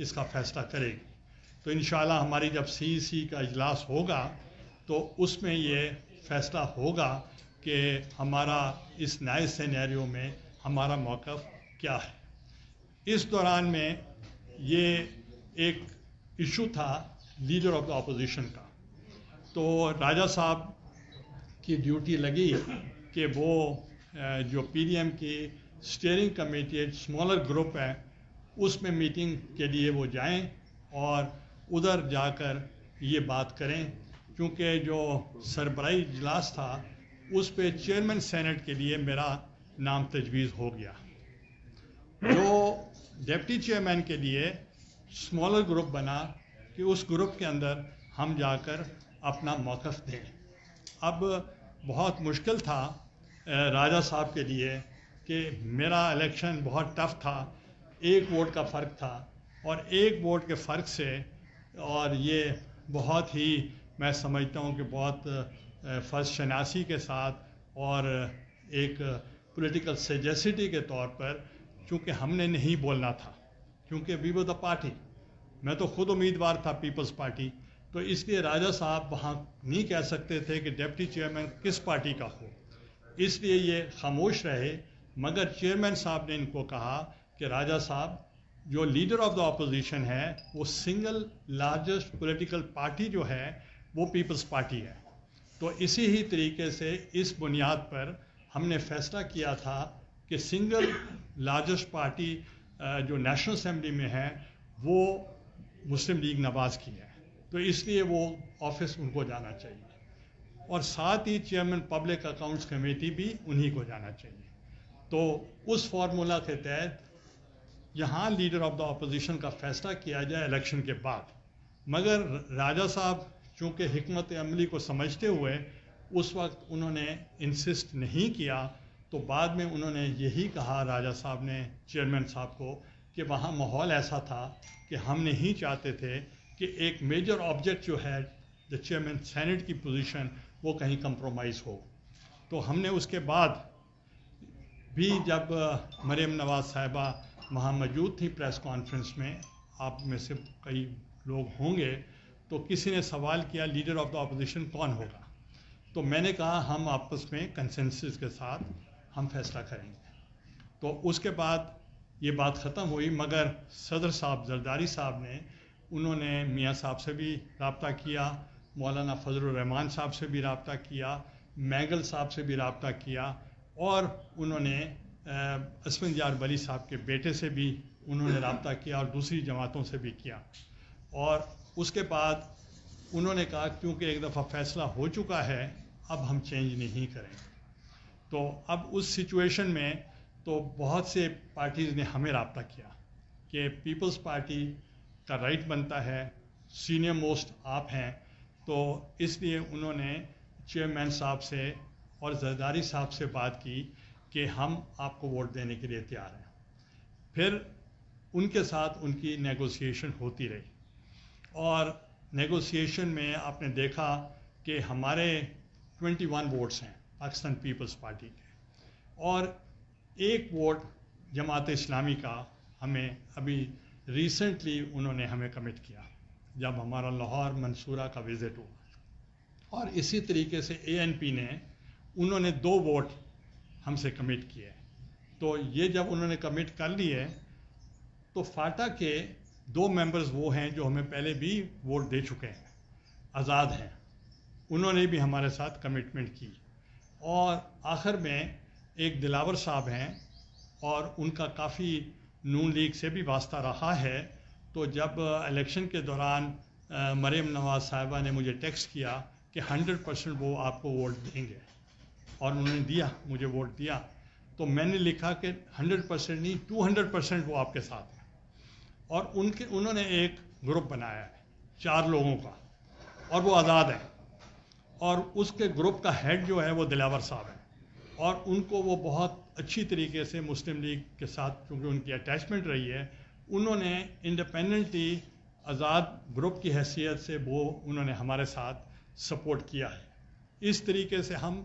اس کا فیصلہ کرے گی. تو انشاءاللہ ہماری جب CEC کا اجلاس ہوگا تو اس میں یہ فیصلہ ہوگا کہ ہمارا اس نئے سینیریو میں ہمارا موقف کیا ہے. اس دوران میں یہ ایک ایشو تھا لیڈر آف دا اپوزیشن کا. تو راجہ صاحب کی ڈیوٹی لگی کہ وہ جو PDM کی اسٹیئرنگ کمیٹی ایک اسمالر گروپ ہے اس میں میٹنگ کے لیے وہ جائیں اور ادھر جا کر یہ بات کریں، کیونکہ جو سربراہی اجلاس تھا اس پہ چیئرمین سینٹ کے لیے میرا نام تجویز ہو گیا. جو ڈپٹی چیئرمین کے لیے اسمالر گروپ بنا کہ اس گروپ کے اندر ہم جا کر اپنا موقف دیں. اب بہت مشکل تھا راجہ صاحب کے لیے کہ میرا الیکشن بہت ٹف تھا، 1 ووٹ کا فرق تھا، اور 1 ووٹ کے فرق سے، اور یہ بہت ہی میں سمجھتا ہوں کہ بہت فرض شناسی کے ساتھ اور ایک پولیٹیکل سیجیسٹی کے طور پر، چونکہ ہم نے نہیں بولنا تھا، کیونکہ وی ور دا پارٹی. میں تو خود امیدوار تھا پیپلز پارٹی، تو اس لیے راجہ صاحب وہاں نہیں کہہ سکتے تھے کہ ڈپٹی چیئرمین کس پارٹی کا ہو، اس لیے یہ خاموش رہے. مگر چیئرمین صاحب نے ان کو کہا کہ راجہ صاحب، جو لیڈر آف دا اپوزیشن ہے وہ سنگل لارجسٹ پولیٹیکل پارٹی جو ہے وہ پیپلز پارٹی ہے. تو اسی ہی طریقے سے اس بنیاد پر ہم نے فیصلہ کیا تھا کہ سنگل لارجسٹ پارٹی جو نیشنل اسمبلی میں ہے وہ مسلم لیگ نواز کی ہے، تو اس لیے وہ آفس ان کو جانا چاہیے، اور ساتھ ہی چیئرمین پبلک اکاؤنٹس کمیٹی بھی انہی کو جانا چاہیے. تو اس فارمولا کے تحت یہاں لیڈر آف دا اپوزیشن کا فیصلہ کیا جائے الیکشن کے بعد. مگر راجہ صاحب چونکہ حکمت عملی کو سمجھتے ہوئے اس وقت انہوں نے انسسٹ نہیں کیا، تو بعد میں انہوں نے یہی کہا راجہ صاحب نے چیئرمین صاحب کو کہ وہاں ماحول ایسا تھا کہ ہم نہیں چاہتے تھے کہ ایک میجر آبجیکٹ جو ہے دا چیئرمین سینٹ کی پوزیشن وہ کہیں کمپرومائز ہو. تو ہم نے اس کے بعد بھی جب مریم نواز صاحبہ وہاں موجود تھی پریس کانفرنس میں، آپ میں سے کئی لوگ ہوں گے، تو کسی نے سوال کیا لیڈر آف دا اپوزیشن کون ہوگا، تو میں نے کہا ہم آپس میں کنسنسس کے ساتھ ہم فیصلہ کریں گے. تو اس کے بعد یہ بات ختم ہوئی. مگر صدر صاحب زرداری صاحب نے انہوں نے میاں صاحب سے بھی رابطہ کیا، مولانا فضل الرحمان صاحب سے بھی رابطہ کیا، میگل صاحب سے بھی رابطہ کیا، اور انہوں نے اسفندیار ولی صاحب کے بیٹے سے بھی انہوں نے رابطہ کیا، اور دوسری جماعتوں سے بھی کیا. اور اس کے بعد انہوں نے کہا کیونکہ ایک دفعہ فیصلہ ہو چکا ہے اب ہم چینج نہیں کریں. تو اب اس سچویشن میں تو بہت سے پارٹیز نے ہمیں رابطہ کیا کہ پیپلز پارٹی کا رائٹ بنتا ہے، سینئر موسٹ آپ ہیں، تو اس لیے انہوں نے چیئرمین صاحب سے اور زرداری صاحب سے بات کی کہ ہم آپ کو ووٹ دینے کے لیے تیار ہیں. پھر ان کے ساتھ ان کی نیگوسیشن ہوتی رہی، اور نیگوسیشن میں آپ نے دیکھا کہ ہمارے 21 ووٹس ہیں پاکستان پیپلز پارٹی کے، اور 1 ووٹ جماعت اسلامی کا ہمیں ابھی ریسنٹلی انہوں نے ہمیں کمٹ کیا جب ہمارا لاہور منصورہ کا وزٹ ہوا. اور اسی طریقے سے ANP نے انہوں نے 2 ووٹ ہم سے کمٹ کیے. تو یہ جب انہوں نے کمٹ کر لیے تو فاٹا کے 2 ممبرز وہ ہیں جو ہمیں پہلے بھی ووٹ دے چکے ہیں، آزاد ہیں، انہوں نے بھی ہمارے ساتھ کمٹمنٹ کی. اور آخر میں ایک دلاور صاحب ہیں، اور ان کا کافی نون لیگ سے بھی واسطہ رہا ہے. تو جب الیکشن کے دوران مریم نواز صاحبہ نے مجھے ٹیکسٹ کیا کہ 100% وہ آپ کو ووٹ دیں گے، اور انہوں نے دیا، مجھے ووٹ دیا، تو میں نے لکھا کہ 100% نہیں 200% وہ آپ کے ساتھ ہیں. اور انہوں نے ایک گروپ بنایا ہے 4 لوگوں کا، اور وہ آزاد ہیں، اور اس کے گروپ کا ہیڈ جو ہے وہ دلاور صاحب ہے، اور ان کو وہ بہت اچھی طریقے سے مسلم لیگ کے ساتھ چونکہ ان کی اٹیچمنٹ رہی ہے، انہوں نے انڈیپینڈنٹلی آزاد گروپ کی حیثیت سے وہ انہوں نے ہمارے ساتھ سپورٹ کیا ہے. اس طریقے سے ہم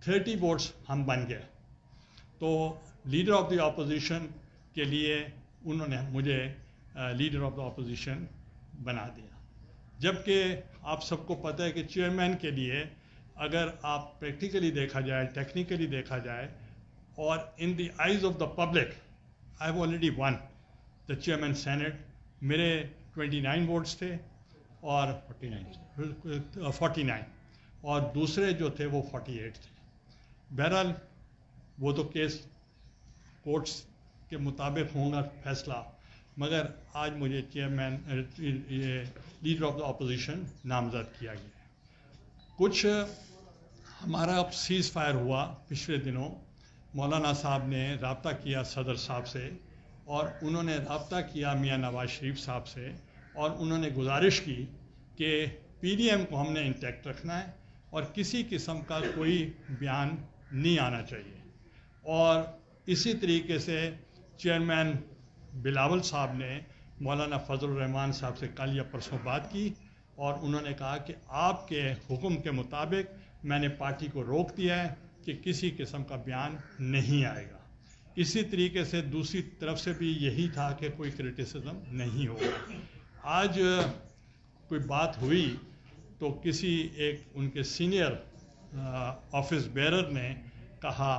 30 ووٹس ہم بن گئے. تو لیڈر آف دی اپوزیشن کے لیے انہوں نے مجھے لیڈر آف دا اپوزیشن بنا دیا. جبکہ آپ سب کو پتہ ہے کہ چیئرمین کے لیے اگر آپ پریکٹیکلی دیکھا جائے, ٹیکنیکلی دیکھا جائے, اور in the eyes of the public I have already won the chairman senate. میرے 29 ووٹس تھے اور 49 اور دوسرے جو تھے وہ 48 تھے. بہرحال وہ تو کیس کورٹس کے مطابق ہوں گا فیصلہ, مگر آج مجھے chairman leader of the opposition نامزد کیا گیا ہے. کچھ ہمارا سیز فائر ہوا پچھلے دنوں. مولانا صاحب نے رابطہ کیا صدر صاحب سے, اور انہوں نے رابطہ کیا میاں نواز شریف صاحب سے, اور انہوں نے گزارش کی کہ پی ڈی ایم کو ہم نے انٹیکٹ رکھنا ہے اور کسی قسم کا کوئی بیان نہیں آنا چاہیے. اور اسی طریقے سے چیئرمین بلاول صاحب نے مولانا فضل الرحمان صاحب سے کل یا پرسوں بات کی, اور انہوں نے کہا کہ آپ کے حکم کے مطابق میں نے پارٹی کو روک دیا ہے کہ کسی قسم کا بیان نہیں آئے گا. اسی طریقے سے دوسری طرف سے بھی یہی تھا کہ کوئی کرٹیسزم نہیں ہوگا. آج کوئی بات ہوئی تو کسی ایک ان کے سینئر آفس بیرر نے کہا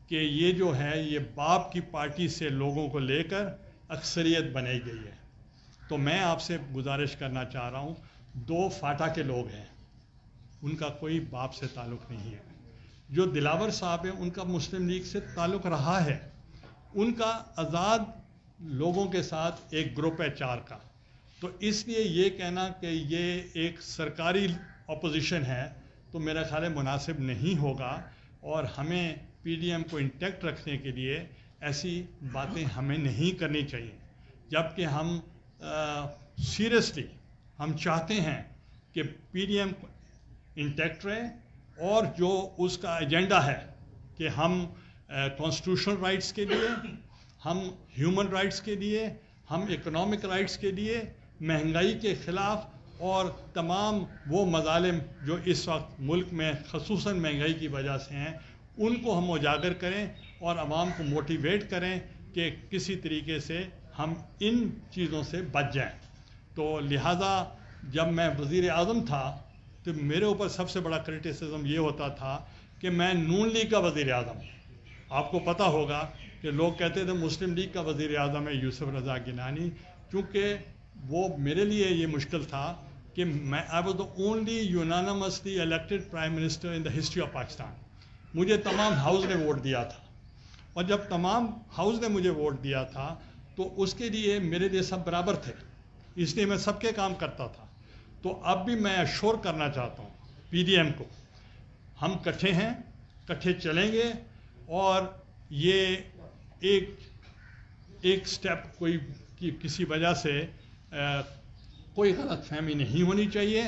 کہ یہ جو ہے یہ باپ کی پارٹی سے لوگوں کو لے کر اکثریت بنائی گئی ہے. تو میں آپ سے گزارش کرنا چاہ رہا ہوں, 2 فاٹا کے لوگ ہیں, ان کا کوئی باپ سے تعلق نہیں ہے. جو دلاور صاحب ہیں ان کا مسلم لیگ سے تعلق رہا ہے, ان کا آزاد لوگوں کے ساتھ ایک گروپ ہے 4 کا. تو اس لیے یہ کہنا کہ یہ ایک سرکاری اپوزیشن ہے تو میرا خیال ہے مناسب نہیں ہوگا, اور ہمیں پی ڈی ایم کو انٹیکٹ رکھنے کے لیے ایسی باتیں ہمیں نہیں کرنی چاہیے. جبکہ ہم سیریسلی ہم چاہتے ہیں کہ پی ڈی ایم انٹیکٹ رہے, اور جو اس کا ایجنڈا ہے کہ ہم کانسٹیٹیوشنل رائٹس کے لیے, ہم ہیومن رائٹس کے لیے, ہم اکنامک رائٹس کے لیے, مہنگائی کے خلاف, اور تمام وہ مظالم جو اس وقت ملک میں خصوصاً مہنگائی کی وجہ سے ہیں ان کو ہم اجاگر کریں اور عوام کو موٹیویٹ کریں کہ کسی طریقے سے ہم ان چیزوں سے بچ جائیں. تو لہٰذا جب میں وزیر اعظم تھا تو میرے اوپر سب سے بڑا کرٹیسزم یہ ہوتا تھا کہ میں نون لیگ کا وزیر اعظم. آپ کو پتہ ہوگا کہ لوگ کہتے تھے مسلم لیگ کا وزیر اعظم ہے یوسف رضا گیلانی, چونکہ وہ میرے لیے یہ مشکل تھا کہ میں I was the only unanimously elected prime minister in the history of Pakistan. مجھے تمام ہاؤس نے ووٹ دیا تھا, اور جب تمام ہاؤس نے مجھے ووٹ دیا تھا تو اس کے لیے میرے لیے سب برابر تھے, اس لیے میں سب کے کام کرتا تھا. تو اب بھی میں ایشور کرنا چاہتا ہوں پی ڈی ایم کو, ہم کٹھے ہیں, کٹھے چلیں گے, اور یہ ایک سٹیپ کوئی کسی وجہ سے کوئی غلط فہمی نہیں ہونی چاہیے,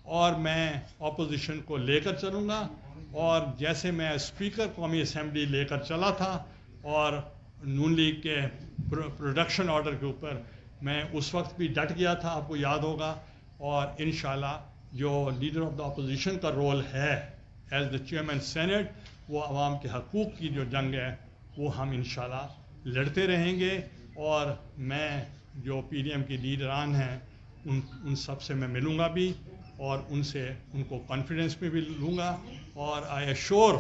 اور میں اپوزیشن کو لے کر چلوں گا. اور جیسے میں اسپیکر قومی اسمبلی لے کر چلا تھا اور نون لیگ کے پروڈکشن آرڈر کے اوپر میں اس وقت بھی ڈٹ گیا تھا, آپ کو یاد ہوگا. اور انشاءاللہ جو لیڈر آف دا اپوزیشن کا رول ہے ایز دا چیئرمین سینٹ, وہ عوام کے حقوق کی جو جنگ ہے وہ ہم انشاءاللہ لڑتے رہیں گے. اور میں جو پی ڈی ایم کے لیڈران ہیں ان سب سے میں ملوں گا بھی, اور ان سے ان کو کانفیڈنس میں بھی لوں گا. اور I assure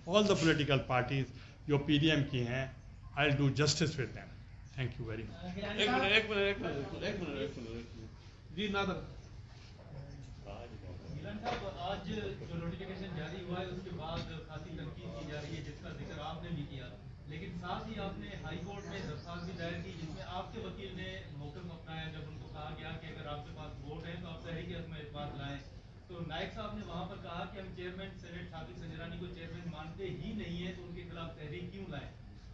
all the political parties جو پی ڈی ایم کی ہیں, I will do justice with them. Thank you very much. جی نادر صاحب, آج جو نوٹیفکیشن جاری ہوا ہے اس کے بعد خاصی تنقید کی جا رہی ہے جس کا ذکر آپ نے بھی کیا, لیکن ساتھ ہی آپ نے ہائی کورٹ میں درخواست بھی دائر کی جس میں آپ کے وکیل نے موقف اپنایا جب ان کو کہا گیا کہ اگر آپ کے پاس ووٹ ہے تو آپ تحریک عدم اعتماد لائیں. تو نائک صاحب نے وہاں پر کہا کہ ہم چیئرمین سینٹ ثاقب سنجرانی کو چیئرمین مانتے ہی نہیں ہیں, تو ان کے خلاف تحریک کیوں لائیں.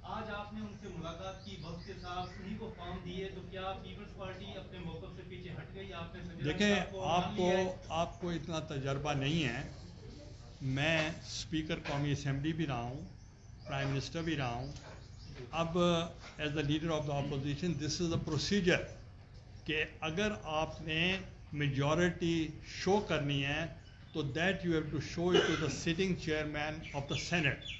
آج آپ نے ان سے ملاقات کی, وقت کے ساتھ انہیں کو فارم دیے, تو کیا پیپلز پارٹی اپنے موقف سے پیچھے ہٹ گئی؟ آپ نے دیکھیں, آپ کو اتنا تجربہ نہیں ہے. میں اسپیکر قومی اسمبلی بھی رہا ہوں, پرائم منسٹر بھی رہا ہوں. اب as a leader of the opposition this is a procedure کہ اگر آپ نے میجورٹی شو کرنی ہے تو that you have to show it to the sitting chairman of the senate.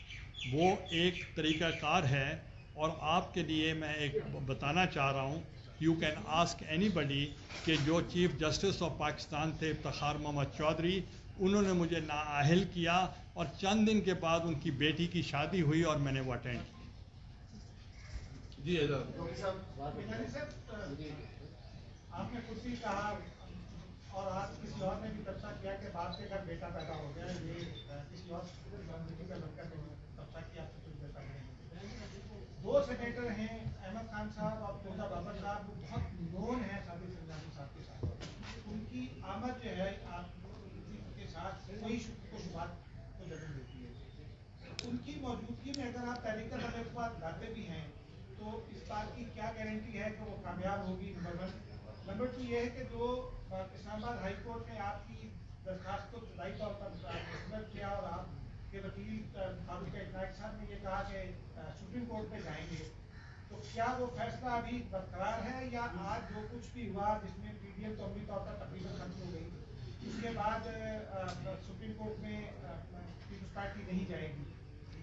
وہ ایک طریقہ کار ہے. اور آپ کے لیے میں ایک بتانا چاہ رہا ہوں یو کین آسک اینی بڈی کہ جو چیف جسٹس آف پاکستان تھے افتخار محمد چودھری، انہوں نے مجھے نااہل کیا اور چند دن کے بعد ان کی بیٹی کی شادی ہوئی اور میں نے وہ اٹینڈ کی۔ جی آپ نے خود بھی کہا اور آج کسی اور نے بھی تبصرہ کیا کہ باپ کے گھر بیٹا پیدا ہو گیا، یہ کسی اور کا لڑکا نے تبصرہ کیا آپ سے کچھ دیر پہلے۔ دو سینیٹر ہیں احمد خان صاحب اور مرزا بابر صاحب، وہ بہت نون ہیں سابق سنجانی صاحب کے ساتھ، ان کی آمد جو ہے آپ کے ساتھ کوئی شبہات کو جنم دیتی ہے۔ ان کی موجودگی میں اگر آپ تحریک طلبہ لاتے بھی ہیں تو اس بات کی کیا گارنٹی ہے کہ وہ کامیاب ہوگی؟ نمبر 1۔ نمبر 2 یہ ہے کہ جو اسلام آباد ہائی کورٹ نے آپ کی درخواست کو ابتدائی طور پر مسترد کیا اور آپ کے وکیل فاروق عنایت صاحب نے یہ کہا کہ سپریم کورٹ میں جائیں گے، تو کیا وہ فیصلہ ابھی برقرار ہے یا آج جو کچھ بھی ہوا جس میں پی ڈی ایم تو عملی طور پر تقریباً ختم ہو گئی، اس کے بعد سپریم کورٹ میں پیپلز پارٹی نہیں جائے گی؟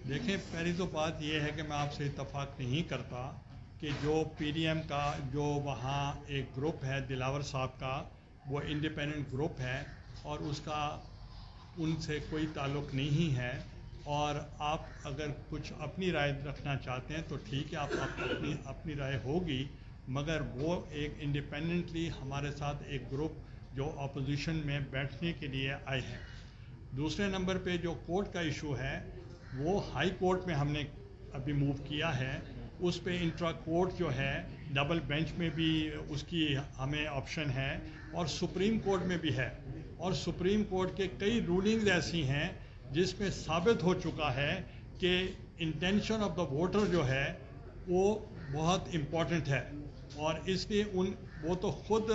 دیکھیں، پہلی تو بات یہ ہے کہ میں آپ سے اتفاق نہیں کرتا کہ جو پی ڈی ایم کا جو وہاں ایک گروپ ہے دلاور صاحب کا، وہ انڈیپینڈنٹ گروپ ہے اور اس کا ان سے کوئی تعلق نہیں ہے، اور آپ اگر کچھ اپنی رائے رکھنا چاہتے ہیں تو ٹھیک ہے، آپ اپنی رائے ہوگی، مگر وہ ایک انڈیپینڈنٹلی ہمارے ساتھ ایک گروپ جو اپوزیشن میں بیٹھنے کے لیے آئے ہیں۔ دوسرے نمبر پہ جو کورٹ کا ایشو ہے وہ ہائی کورٹ میں ہم نے ابھی موو کیا ہے، اس پہ انٹرا کورٹ جو ہے ڈبل بینچ میں بھی اس کی ہمیں آپشن ہے اور سپریم کورٹ میں بھی ہے، اور سپریم کورٹ کے کئی رولنگز ایسی ہیں جس میں ثابت ہو چکا ہے کہ انٹینشن آف دا ووٹر جو ہے وہ بہت امپورٹنٹ ہے، اور اس لیے وہ تو خود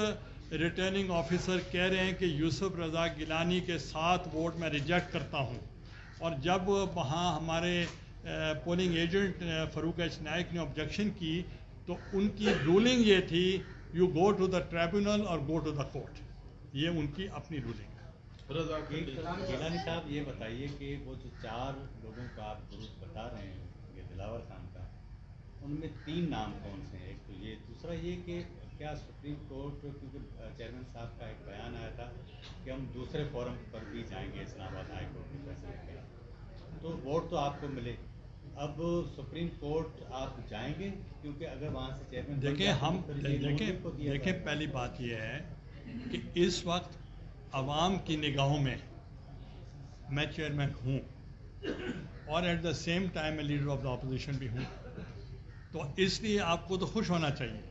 ریٹرننگ آفیسر کہہ رہے ہیں کہ یوسف رضا گیلانی کے 7 ووٹ میں ریجیکٹ کرتا ہوں، اور جب وہاں ہمارے polling agent Farooq H Naik نے آبجیکشن کی تو ان کی رولنگ یہ تھی you go to the tribunal اور گو ٹو دا کورٹ، یہ ان کی اپنی رولنگ ہے۔ گیلانی صاحب یہ بتائیے کہ وہ جو 4 لوگوں کا آپ گروپ بتا رہے ہیں یہ دلاور خان کا، ان میں 3 نام کون سے ہیں؟ ایک تو یہ، دوسرا یہ کہ کیا سپریم کورٹ، کیونکہ چیئرمین صاحب کا ایک بیان آیا تھا کہ ہم دوسرے فورم پر بھی جائیں گے اسلام آباد ہائی کورٹ کے فیصلے کے خلاف، تو ووٹ تو آپ کو ملے، اب سپریم کورٹ آپ جائیں گے؟ کیونکہ اگر وہاں سے چیئرمین دیکھیں پہلی بات یہ ہے کہ اس وقت عوام کی نگاہوں میں میں چیئرمین ہوں اور ایٹ دا سیم ٹائم میں لیڈر آف دا اپوزیشن بھی ہوں، تو اس لیے آپ کو تو خوش ہونا چاہیے۔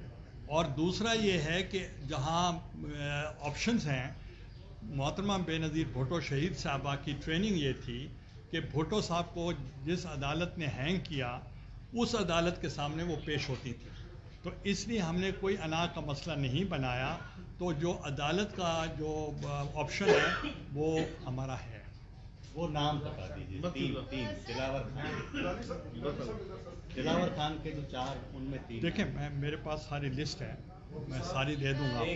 اور دوسرا یہ ہے کہ جہاں آپشنز ہیں، محترمہ بے نظیر بھٹو شہید صاحبہ کی ٹریننگ یہ تھی کہ بھٹو صاحب کو جس عدالت نے ہینگ کیا اس عدالت کے سامنے وہ پیش ہوتی تھی، تو اس لیے ہم نے کوئی انا کا مسئلہ نہیں بنایا، تو جو عدالت کا جو آپشن ہے وہ ہمارا ہے۔ وہ نام بتا دیجیے، 3 دلاور خان کے جو 4 ان میں 3۔ دیکھیں میرے پاس ساری لسٹ ہے، میں ساری دے دوں گا آپ کو۔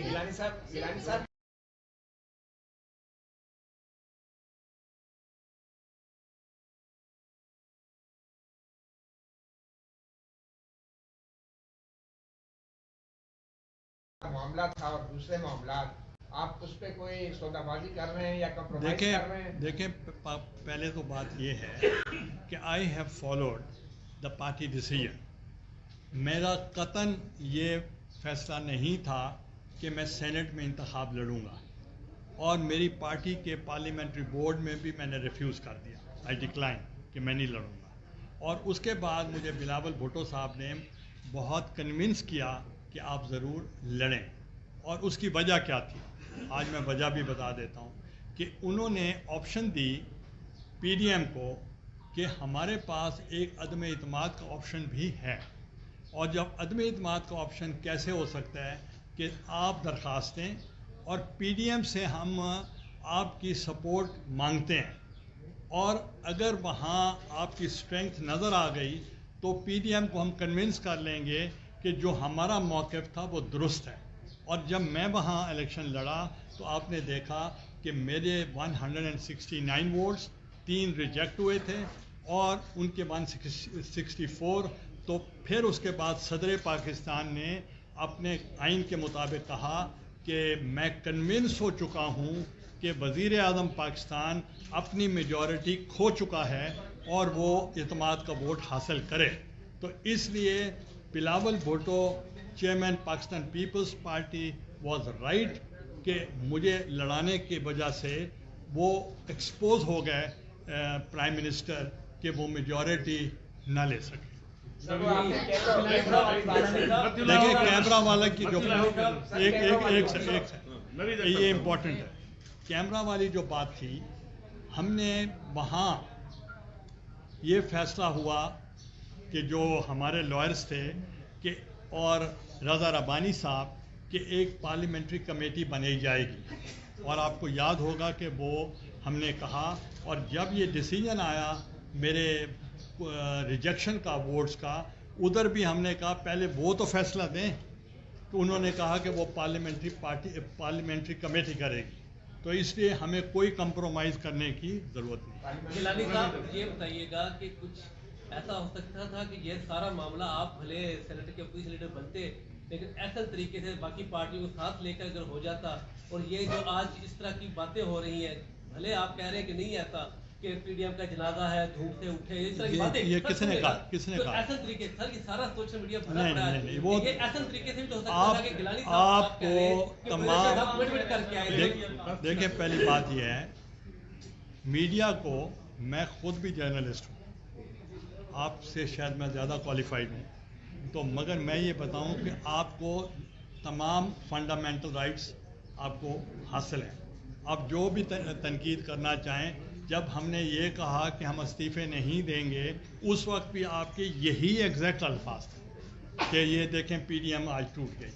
معاملہ تھا اور دوسرے معاملات، آپ اس پہ کوئی سودا بازی کر رہے ہیں یا کمپرومائز کر رہے ہیں؟ دیکھیں پہلے تو بات یہ ہے کہ I have followed the party decision, میرا قطعاً یہ فیصلہ نہیں تھا کہ میں سینٹ میں انتخاب لڑوں گا، اور میری پارٹی کے پارلیمنٹری بورڈ میں بھی میں نے ریفیوز کر دیا، آئی ڈکلائن کہ میں نہیں لڑوں گا، اور اس کے بعد مجھے بلاول بھٹو صاحب نے بہت کنونس کیا کہ آپ ضرور لڑیں، اور اس کی وجہ کیا تھی آج میں وجہ بھی بتا دیتا ہوں کہ انہوں نے آپشن دی پی ڈی ایم کو کہ ہمارے پاس ایک عدم اعتماد کا آپشن بھی ہے، اور جب عدم اعتماد کا آپشن کیسے ہو سکتا ہے کہ آپ درخواست دیں اور پی ڈی ایم سے ہم آپ کی سپورٹ مانگتے ہیں، اور اگر وہاں آپ کی اسٹرینگتھ نظر آ گئی تو پی ڈی ایم کو ہم کنونس کر لیں گے کہ جو ہمارا موقف تھا وہ درست ہے۔ اور جب میں وہاں الیکشن لڑا تو آپ نے دیکھا کہ میرے 169 ووٹس 3 ریجیکٹ ہوئے تھے اور ان کے 164، تو پھر اس کے بعد صدر پاکستان نے اپنے آئین کے مطابق کہا کہ میں کنونس ہو چکا ہوں کہ وزیر اعظم پاکستان اپنی میجورٹی کھو چکا ہے اور وہ اعتماد کا ووٹ حاصل کرے. تو اس لیے Bilawal Bhutto chairman Pakistan peoples party was right کہ مجھے لڑانے کی وجہ سے وہ ایکسپوز ہو گئے پرائم منسٹر کہ وہ میجورٹی نہ لے سکے. دیکھیں کیمرہ والا کی جو یہ امپورٹنٹ ہے. کیمرہ والی جو بات تھی, ہم نے وہاں یہ فیصلہ ہوا کہ جو ہمارے لائرز تھے کہ اور رضا ربانی صاحب کہ ایک پارلیمنٹری کمیٹی بنائی جائے گی, اور آپ کو یاد ہوگا کہ وہ ہم نے کہا, اور جب یہ ڈیسیجن آیا میرے ریجیکشن کا ووٹس کا, ادھر بھی ہم نے کہا پہلے وہ تو فیصلہ دیں. تو انہوں نے کہا کہ وہ پارلیمنٹری کمیٹی کرے گی. تو اس لیے ہمیں کوئی کمپرومائز کرنے کی ضرورت نہیں. گیلانی صاحب یہ بتائیے گا کہ کچھ ایسا ہو سکتا تھا کہ یہ سارا معاملہ آپ بھلے سینیٹ کے اپوزیشن لیڈر بنتے لیکن ایسا طریقے سے باقی پارٹیوں کو ساتھ لے کر اگر ہو جاتا, اور یہ جو آج اس طرح کی باتیں ہو رہی ہیں, بھلے آپ کہہ رہے ہیں کہ نہیں ایسا کہ پی ڈی ایم کا جنازہ ہے دھوم سے اٹھے, اس طرح کی باتیں یہ کس نے کہا؟ کس نے کہا؟ ایسا طریقے سر یہ سارا سوشل میڈیا بھرا نہیں پڑا نہیں ہے, نہیں, وہ یہ ایسا طریقے سے بھی تو ہو سکتا ہے کہ گیلانی صاحب آپ کہہ رہے ہیں کو کہ تمام اپوائنٹمنٹ کر کے آئے. دیکھیں پہلی بات یہ ہے, میڈیا کو, میں خود بھی جرنلسٹ ہوں, آپ سے شاید میں زیادہ کوالیفائڈ ہوں, تو مگر میں یہ بتاؤں کہ آپ کو تمام فنڈامنٹل رائٹس آپ کو حاصل ہیں. آپ جو بھی تنقید کرنا چاہیں, جب ہم نے یہ کہا کہ ہم استعفے نہیں دیں گے اس وقت بھی آپ کے یہی ایگزیکٹ الفاظ تھے کہ یہ دیکھیں پی ڈی ایم آج ٹوٹ گئی.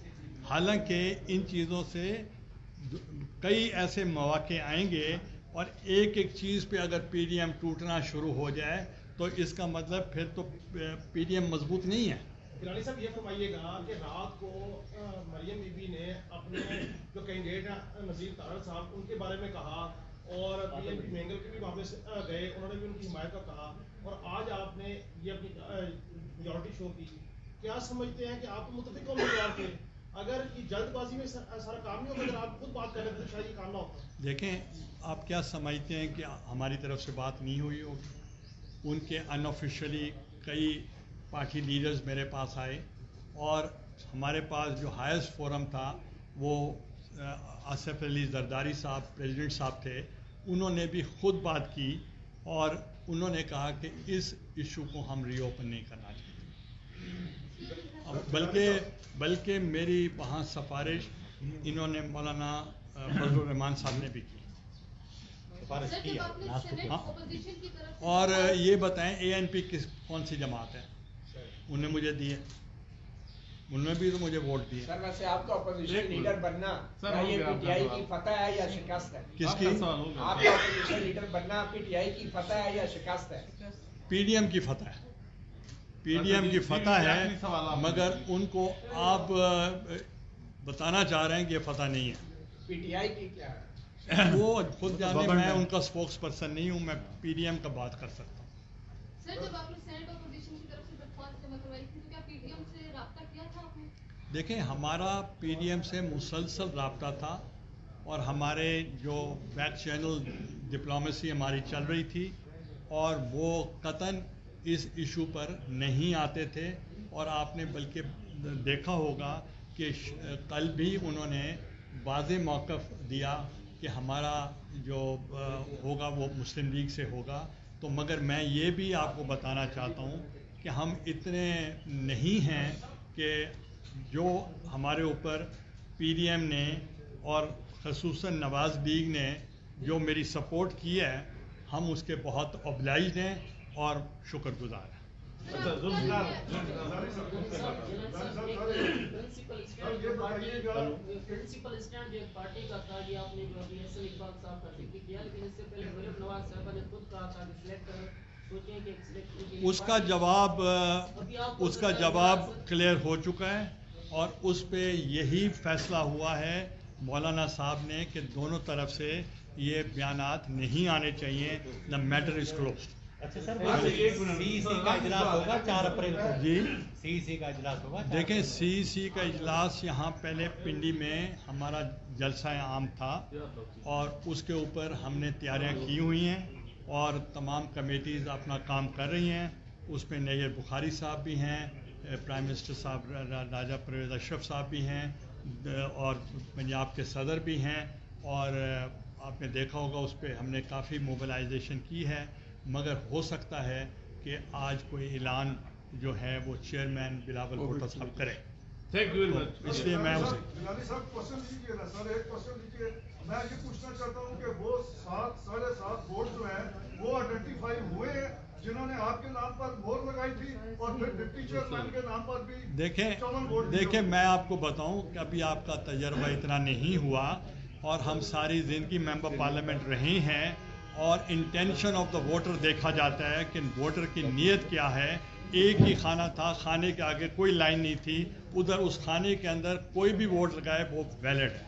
حالانکہ ان چیزوں سے کئی ایسے مواقع آئیں گے, اور ایک ایک چیز پہ اگر پی ڈی ایم ٹوٹنا شروع ہو جائے تو اس کا مطلب پھر تو پی ڈی ایم مضبوط نہیں ہے. گیلانی صاحب یہ فرمائیے گا کہ رات کو مریم بی بی نے اپنے جو کینڈیڈیٹ ہیں نذیر تارڑ صاحب ان کے بارے میں کہا, اور پی ایم پی مینگل کے بھی واپس گئے, انہوں نے بھی ان کی حمایت کا کہا, اور آج آپ نے یہ اپنی میجورٹی شو کی. کیا سمجھتے ہیں کہ آپ متفق امیدوار تھے؟ اگر یہ جلد بازی میں سارا کام نہیں ہوتا, اگر آپ خود بات کر رہے تھے تو شاید یہ کام نہ ہوتا. دیکھیں آپ کیا سمجھتے ہیں کہ ہماری طرف سے بات نہیں ہوئی ہوگی؟ ان کے ان آفیشیلی کئی پارٹی لیڈرز میرے پاس آئے, اور ہمارے پاس جو ہائیسٹ فورم تھا وہ آصف علی زرداری صاحب پریزیڈنٹ صاحب تھے, انہوں نے بھی خود بات کی, اور انہوں نے کہا کہ اس ایشو کو ہم ری اوپن نہیں کرنا چاہتے. بلکہ میری وہاں سفارش انہوں نے مولانا فضل الرحمان صاحب نے بھی کی. اور یہ بتائیں اے این پی کون سی جماعت ہے؟ انہوں نے مجھے دیے, انہوں نے بھی تو مجھے ووٹ دیے. سر ویسے آپ کا اپوزیشن لیڈر بننا یہ پی ٹی آئی کی فتح ہے یا شکست ہے؟ کس کی؟ آپ کا اپوزیشن لیڈر بننا پی ٹی آئی کی فتح ہے یا شکست ہے؟ پی ڈی ایم کی فتح ہے, پی ڈی ایم کی فتح ہے, مگر ان کو آپ بتانا چاہ رہے ہیں کہ یہ فتح نہیں ہے. پی ٹی آئی کی کیا ہے؟ وہ خود جانے, میں ان کا اسپوکس پرسن نہیں ہوں, میں پی ڈی ایم کا بات کر سکتا ہوں. سر جب آپ نے سینٹ اپوزیشن کی طرف سے درخواست جمع کروائی تھی تو کیا پی ڈی ایم سے رابطہ کیا تھا آپ نے؟ دیکھیں ہمارا پی ڈی ایم سے مسلسل رابطہ تھا, اور ہمارے جو بیک چینل ڈپلومیسی ہماری چل رہی تھی, اور وہ قطعاً اس ایشو پر نہیں آتے تھے. اور آپ نے بلکہ دیکھا ہوگا کہ کل بھی انہوں نے واضح موقف دیا کہ ہمارا جو ہوگا وہ مسلم لیگ سے ہوگا. تو مگر میں یہ بھی آپ کو بتانا چاہتا ہوں کہ ہم اتنے نہیں ہیں کہ جو ہمارے اوپر پی ڈی ایم نے اور خصوصاً نواز لیگ نے جو میری سپورٹ کی ہے, ہم اس کے بہت obliged ہیں اور شکر گزار ہیں. پرنسپل اسٹینڈ جو پارٹی کا تھا, یہ آپ نے جو ابھی احسن اقبال صاحب کا ذکر کیا, لیکن اس سے پہلے غریب نواز صاحب نے خود کہا تھا کہ سلیکٹ سوچیں کہ اس کا جواب کلیئر ہو چکا ہے, اور اس پہ یہی فیصلہ ہوا ہے مولانا صاحب نے کہ دونوں طرف سے یہ بیانات نہیں آنے چاہیے. The matter is closed. اچھا سر ایک منٹ، سی سی کا اجلاس ہوگا 4 اپریل کو جی سی سی کا اجلاس ہوگا 4 دیکھیں اپریل سی کا اجلاس یہاں پہلے پنڈی میں ہمارا جلسہ عام تھا اور اس کے اوپر ہم نے تیاریاں کی ہوئی ہیں اور تمام کمیٹیز اپنا کام کر رہی ہیں. اس میں نییر بخاری صاحب بھی ہیں, پرائم منسٹر صاحب راجہ پرویز اشرف صاحب بھی ہیں اور پنجاب کے صدر بھی ہیں اور آپ نے دیکھا ہوگا اس پہ ہم نے کافی موبلائزیشن کی ہے, مگر ہو سکتا ہے کہ آج کوئی اعلان جو ہے وہ چیئرمین بلاول بھٹو صاحب کرے. Thank you very much. اس لیے میں اسے گیلانی صاحب کوشچن لیجیے نا سر, ایک کوشچن لیجیے. میں یہ پوچھنا چاہتا ہوں کہ وہ 7.5 ووٹ جو ہیں وہ آئیڈینٹیفائی ہوئے ہیں جنہوں نے آپ کے نام پر مہر لگائی تھی اور پھر ڈپٹی چیئرمین کے نام پر بھی دیکھیں میں آپ کو بتاؤں کہ ابھی آپ کا تجربہ اتنا نہیں ہوا اور ہم ساری زندگی ممبر پارلیمنٹ رہے ہیں اور انٹینشن آف دا ووٹر دیکھا جاتا ہے کہ ووٹر کی نیت کیا ہے. ایک ہی خانہ تھا, خانے کے آگے کوئی لائن نہیں تھی, ادھر اس خانے کے اندر کوئی بھی ووٹ لگائے وہ ویلڈ ہے.